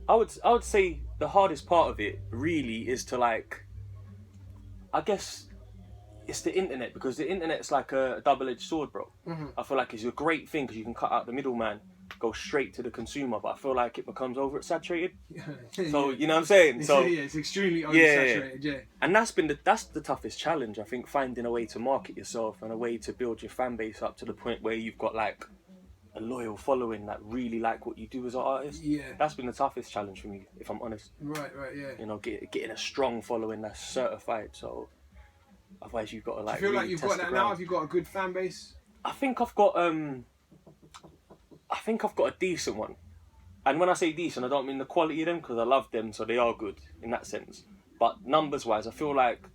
I would say the hardest part of it really is to like, I guess it's the internet, because the internet's like a double-edged sword, bro. I feel like it's a great thing because you can cut out the middleman, go straight to the consumer, but I feel like it becomes oversaturated. So you know what I'm saying? So it's extremely oversaturated. Yeah. And that's the toughest challenge, I think, finding a way to market yourself and a way to build your fan base up to the point where you've got like a loyal following that really like what you do as an artist. Yeah. That's been the toughest challenge for me, if I'm honest. Right, yeah. You know, getting a strong following that's certified. So otherwise you've got to like. Do you feel really like you've test got the that ground. now? Have you got a good fan base? I think I've got a decent one. And when I say decent, I don't mean the quality of them, because I love them, so they are good in that sense. But numbers wise, I feel like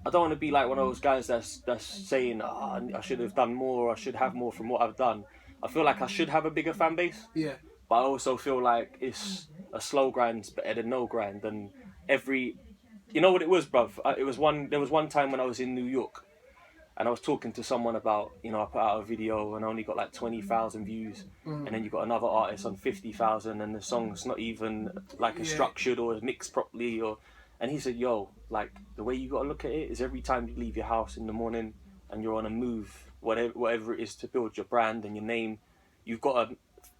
I don't want to be like one of those guys that's saying, I should have done more, or I should have more from what I've done. I feel like I should have a bigger fan base. Yeah. But I also feel like it's a slow grind's better than no grind. And you know what it was, bruv? There was one time when I was in New York, and I was talking to someone about, you know, I put out a video and I only got like 20,000 views, and then you got another artist on 50,000, and the song's not even like structured or mixed properly, and he said, yo, like the way you got to look at it is every time you leave your house in the morning and you're on a move, whatever it is to build your brand and your name, you've got to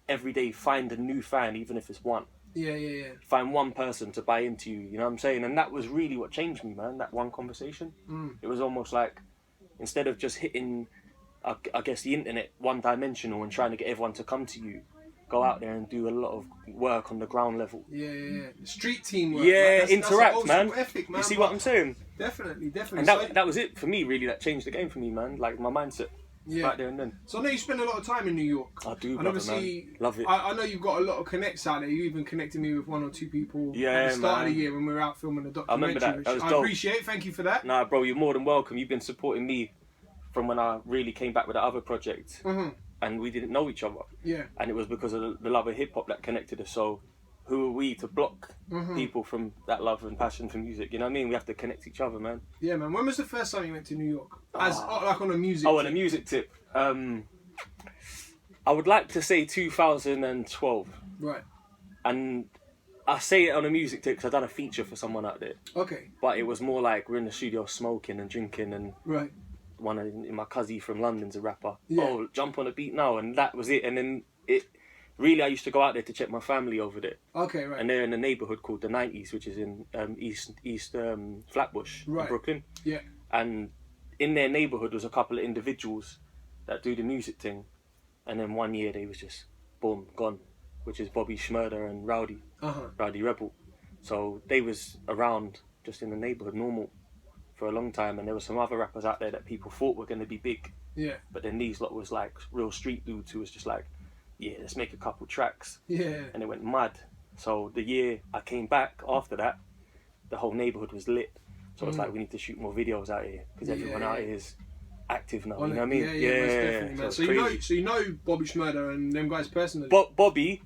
every day find a new fan, even if it's one. Yeah. Find one person to buy into you, you know what I'm saying? And that was really what changed me, man, that one conversation. It was almost like, instead of just hitting, I guess, the internet one-dimensional and trying to get everyone to come to you, go out there and do a lot of work on the ground level. Yeah. Street teamwork. Yeah, right? interact, man. Ethic, man. You see what I'm saying? Definitely. And that was it for me, really. That changed the game for me, man. Like my mindset. Yeah. Right there and then. So I know you spend a lot of time in New York. I do, and obviously, man. Love it. I know you've got a lot of connects out there. You even connected me with one or two people Yeah, at the start man. of the year when we were out filming a documentary. I remember that. That was I dope. appreciate it. Thank you for that. Nah, bro, you're more than welcome. You've been supporting me from when I really came back with the other project. And we didn't know each other. Yeah. And it was because of the love of hip hop that connected us. So who are we to block people from that love and passion for music? You know what I mean? We have to connect each other, man. Yeah, man. When was the first time you went to New York? Like on a music on a music tip. I would like to say 2012. Right. And I say it on a music tip because I've done a feature for someone out there. Okay. But it was more like we're in the studio smoking and drinking, and right. My cousin from London's a rapper. Yeah. Oh, jump on a beat now, and that was it. And then really, I used to go out there to check my family over there. Okay, right. And they're in a neighbourhood called the 90s, which is in East Flatbush, in Brooklyn. Yeah. And in their neighbourhood was a couple of individuals that do the music thing, and then one year they was just boom gone, which is Bobby Schmurder and Rowdy Rebel. So they was around just in the neighbourhood normal for a long time, and there were some other rappers out there that people thought were going to be big. Yeah. But then these lot was like real street dudes who was just like, yeah, let's make a couple tracks. Yeah. And it went mad. So the year I came back after that, the whole neighbourhood was lit. So it's like, we need to shoot more videos out here because everyone out here is active now. You know what I mean? Yeah, most definitely, man. So you know Bobby Schmurder and them guys personally. Bobby,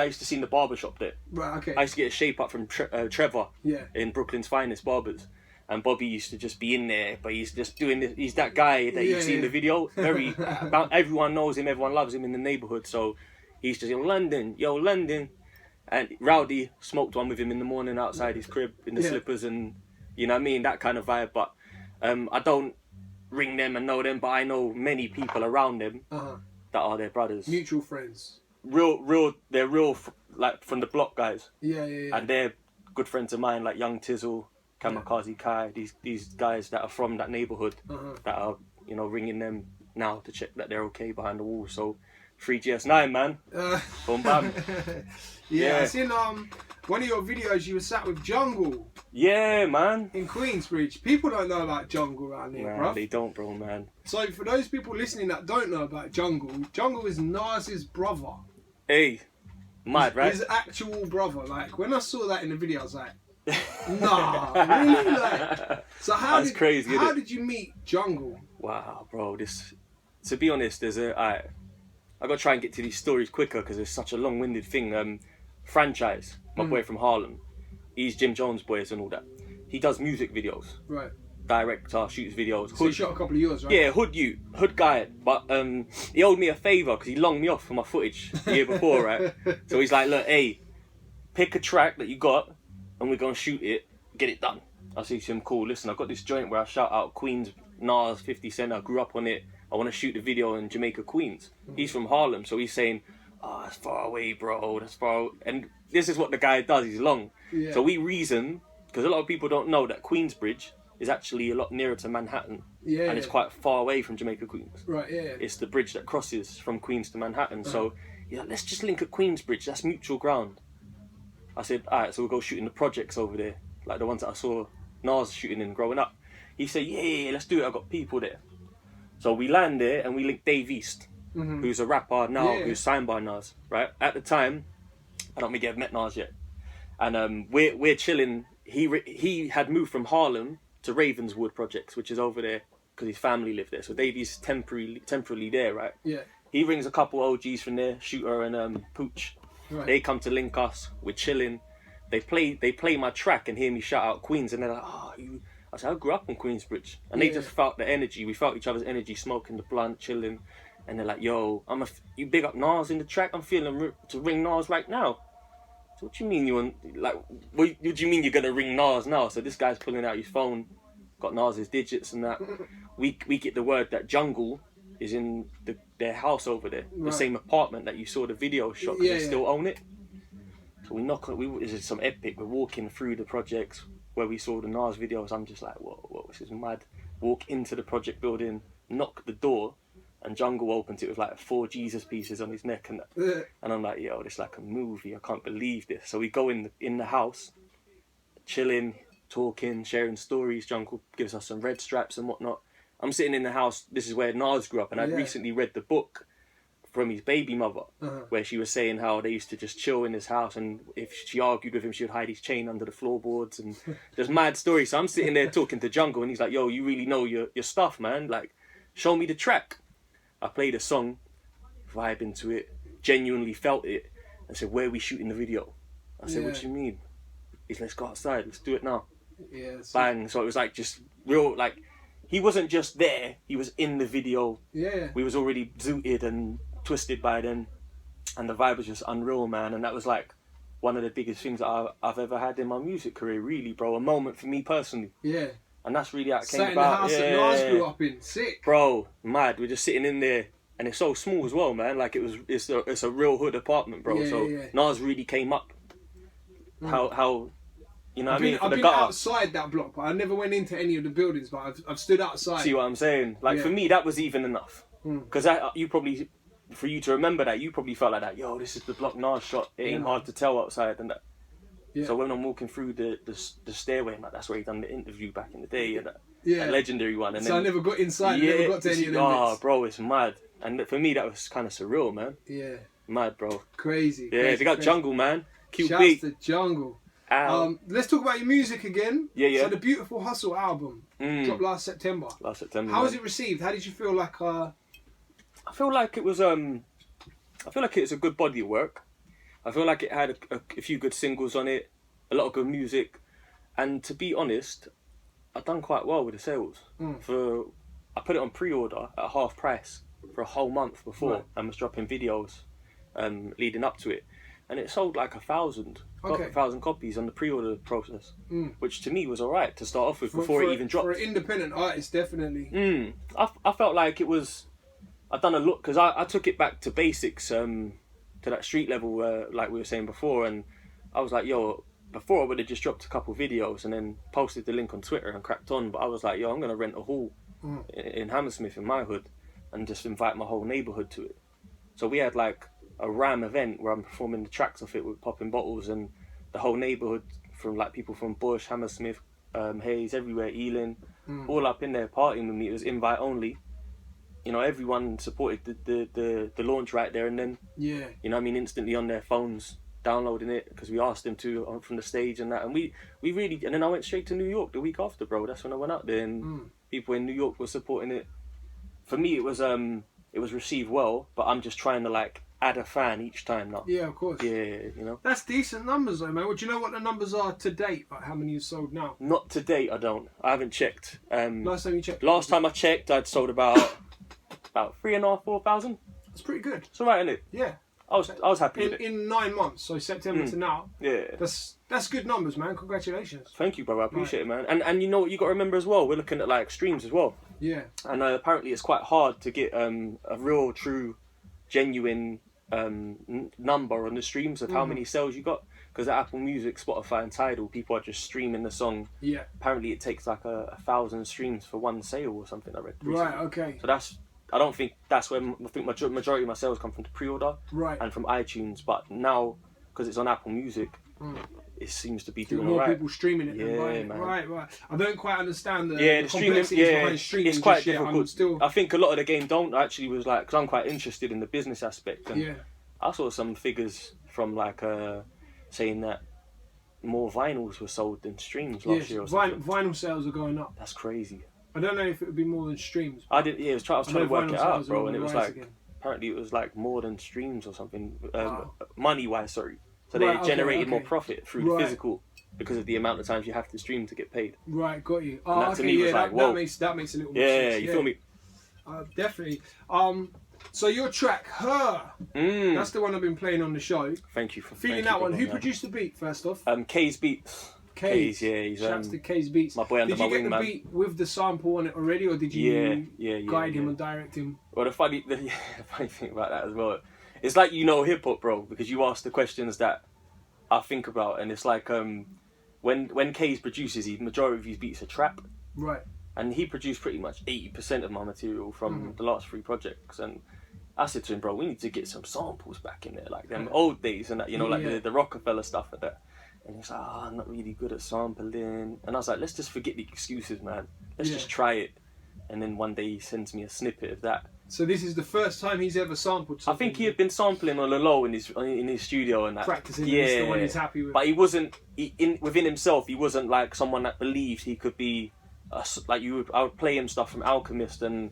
I used to see in the barbershop there. Right. Okay. I used to get a shape up from Trevor. Yeah. In Brooklyn's finest barbers. And Bobby used to just be in there, but he's just doing this. He's that guy that you see in the video. Very, everyone knows him, everyone loves him in the neighbourhood. So he's just in London, and Rowdy smoked one with him in the morning outside his crib in the slippers, and you know what I mean, that kind of vibe. But I don't ring them and know them, but I know many people around them that are their brothers, mutual friends, they're real like from the block guys. Yeah. And they're good friends of mine, like Young Tizzle, Kamikaze Kai, these guys that are from that neighbourhood that are, you know, ringing them now to check that they're okay behind the wall. So 3GS9, man. Boom bam. I seen one of your videos you were sat with Jungle. Yeah, man. In Queensbridge. People don't know about Jungle around here, bro. They don't, bro, man. So for those people listening that don't know about Jungle is Nas's brother. Hey, mad, right? His actual brother. Like, when I saw that in the video, I was like, nah, really? Like, so how did you meet Jungle? Wow, bro. To be honest, I got to try and get to these stories quicker because it's such a long-winded thing. Franchise, my boy from Harlem, he's Jim Jones' boys and all that. He does music videos. Right. director, shoots videos. So he shot a couple of yours, right? Yeah, hood guy. But he owed me a favour because he longed me off for my footage the year before, right? So he's like, look, hey, pick a track that you got and we're going to shoot it, get it done. I say to him, cool, listen, I've got this joint where I shout out Queens, Nas, 50 Cent, I grew up on it. I want to shoot the video in Jamaica, Queens. He's from Harlem, so he's saying, oh, that's far away, bro, that's far. And this is what the guy does, he's long. Yeah. So we reason, because a lot of people don't know that Queensbridge is actually a lot nearer to Manhattan. Yeah, and it's quite far away from Jamaica, Queens. Right, yeah. It's the bridge that crosses from Queens to Manhattan. So, yeah, let's just link at Queensbridge, that's mutual ground. I said, all right, so we'll go shooting the projects over there, like the ones that I saw Nas shooting in growing up. He said, yeah, let's do it, I've got people there. So we land there and we link Dave East, who's a rapper now, who's signed by Nas, right? At the time, I don't think I've met Nas yet. And we're chilling. He had moved from Harlem to Ravenswood Projects, which is over there because his family lived there. So Davey's temporarily there, right? Yeah. He brings a couple OGs from there, Shooter and Pooch. Right. They come to link us. We're chilling. They play my track and hear me shout out Queens, and they're like, oh, you. I said, I grew up in Queensbridge, and they just felt the energy. We felt each other's energy, smoking the blunt, chilling, and they're like, yo, you big up Nas in the track. I'm feeling to ring Nas right now. So what do you mean you want, like, what do you mean you're gonna ring Nas now? So this guy's pulling out his phone, got Nas's digits and that. We get the word that Jungle is in their house over there, the same apartment that you saw the video shot, because they still own it. So we knock on, this is some epic. We're walking through the projects where we saw the Nas videos. I'm just like, whoa, this is mad. Walk into the project building, knock the door, and Jungle opens it with like 4 Jesus pieces on his neck and that. And I'm like, yo, this is like a movie. I can't believe this. So we go in the house, chilling, talking, sharing stories. Jungle gives us some red straps and whatnot. I'm sitting in the house. This is where Nas grew up, and I'd recently read the book from his baby mother, where she was saying how they used to just chill in his house, and if she argued with him, she would hide his chain under the floorboards, and there's mad stories. So I'm sitting there talking to Jungle, and he's like, yo, you really know your stuff, man. Like, show me the track. I played a song, vibe into it, genuinely felt it, and said, where are we shooting the video? I said, what do you mean? He's like, let's go outside, let's do it now. Yeah. Bang. So it was like just real, like, he wasn't just there, he was in the video. Yeah. We was already zooted and twisted by then, and the vibe was just unreal, man. And that was like one of the biggest things that I've ever had in my music career, really, bro. A moment for me personally. Yeah. And that's really how it came about. Sat in the house that Nas grew up in, sick. Bro, mad. We're just sitting in there, and it's so small as well, man. Like it's a real hood apartment, bro. Nas really came up. How you know what I mean? I've been outside that block, but I never went into any of the buildings, but I've stood outside. See what I'm saying? Like for me, that was even enough. Because for you to remember that, you probably felt like that. Yo, this is the block Nas shot. It ain't hard to tell outside and that. Yeah. So when I'm walking through the stairway, like, that's where he done the interview back in the day, and that legendary one. And so then, I never got inside. Never got to any of them bits. Bro, it's mad. And for me, that was kind of surreal, man. Yeah. Mad, bro. Crazy. Yeah, crazy, they got Jungle, man. QB. Shouts to Jungle. Let's talk about your music again. Yeah. So the Beautiful Hustle album dropped last September. How was it received? How did you feel like? I feel like it was. I feel like it's a good body of work. I feel like it had a few good singles on it, a lot of good music, and to be honest, I've done quite well with the sales. I put it on pre-order at half price for a whole month before, and was dropping videos leading up to it, and it sold like 1,000 copies on the pre-order process, which to me was alright to start off with before it even dropped. For an independent artist, definitely. I felt like it was. I'd done a lot because I took it back to basics, to that street level, like we were saying before, and I was like, yo, before I would have just dropped a couple videos and then posted the link on Twitter and cracked on, but I was like, yo, I'm gonna rent a hall in Hammersmith in my hood and just invite my whole neighbourhood to it. So we had like a Ram event where I'm performing the tracks of it with popping bottles, and the whole neighbourhood, from like people from Bush, Hammersmith, Hayes, everywhere, Ealing, all up in there partying with me. It was invite only. You know, everyone supported the launch right there and then. Yeah. You know what I mean? Instantly on their phones, downloading it, because we asked them to from the stage and that. And we really... And then I went straight to New York the week after, bro. That's when I went out there, and people in New York were supporting it. For me, it was received well, but I'm just trying to, like, add a fan each time now. Yeah, of course. Yeah, you know. That's decent numbers though, man. Well, do you know what the numbers are to date? Like how many you've sold now? Not to date, I don't. I haven't checked. Last time you checked? Last time I checked, I'd sold about 3,500, 4,000. That's pretty good. It's alright, isn't it? Yeah. I was happy with it. In 9 months, so September to now. Yeah. That's good numbers, man. Congratulations. Thank you, brother. I appreciate it, man. And you know what you got to remember as well? We're looking at like streams as well. Yeah. And apparently it's quite hard to get a real, true, genuine number on the streams of how many sales you got. Because at Apple Music, Spotify and Tidal, people are just streaming the song. Yeah. Apparently it takes like 1,000 streams for one sale or something, I read recently. Right, okay. So I don't think that's where I think majority of my sales come from the pre-order and from iTunes. But now, because it's on Apple Music, it seems to be doing more alright. people streaming it than buying it. Man. Right. I don't quite understand the streaming. behind streaming. It's quite yet. difficult. I think a lot of the game don't actually was like, because I'm quite interested in the business aspect. And I saw some figures from like saying that more vinyls were sold than streams last year or something. Vinyl sales are going up. That's crazy. I don't know if it would be more than streams. I was trying to work it out, bro, and it was like again. apparently it was like more than streams or something, money wise. Sorry, so Right, they generated more okay. profit through the physical because of the amount of times you have to stream to get paid. Right, got you. And that to me was like, whoa. That makes a little more Yeah, sense. you feel me? Definitely. So your track, Her, that's the one I've been playing on the show. Thank you for Feeling that one. Who produced the beat first off? K's Beats. K's, yeah, he's shouts to K's Beats. my boy under my wing, Did you get the man. beat with the sample on it already, or did you guide him and direct him? Well, the funny thing about that as well, it's like hip hop, bro, because you ask the questions that I think about, and it's like when K's produces, the majority of his beats are trap, right? And he produced pretty much 80% of my material from the last 3 projects, and I said to him, bro, we need to get some samples back in there, like them old days, and that, like the Rockefeller stuff and that. And he's like, I'm not really good at sampling. And I was like, let's just forget the excuses, man. Let's just try it. And then one day he sends me a snippet of that. So this is the first time he's ever sampled something? I think he had been sampling on the low in his studio and that. Practicing, and it's the one he's happy with. But he wasn't, within himself, he wasn't like someone that believed he could be, I would play him stuff from Alchemist and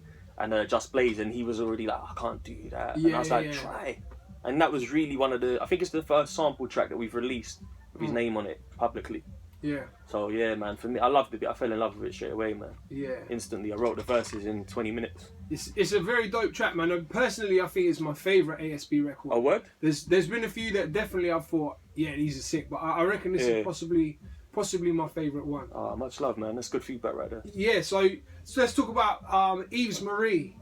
Just Blaze, and he was already like, I can't do that. And I was like, try. And that was really I think it's the first sample track that we've released with his name on it publicly. Yeah. So yeah, man, for me, I loved it. I fell in love with it straight away, man. Yeah. Instantly, I wrote the verses in 20 minutes. It's a very dope track, man. Personally, I think it's my favourite ASB record. Oh, word? There's been a few that definitely I've thought, yeah, these are sick, but I reckon this is possibly my favourite one. Oh, much love, man. That's good feedback right there. Yeah, so let's talk about Yves Marie.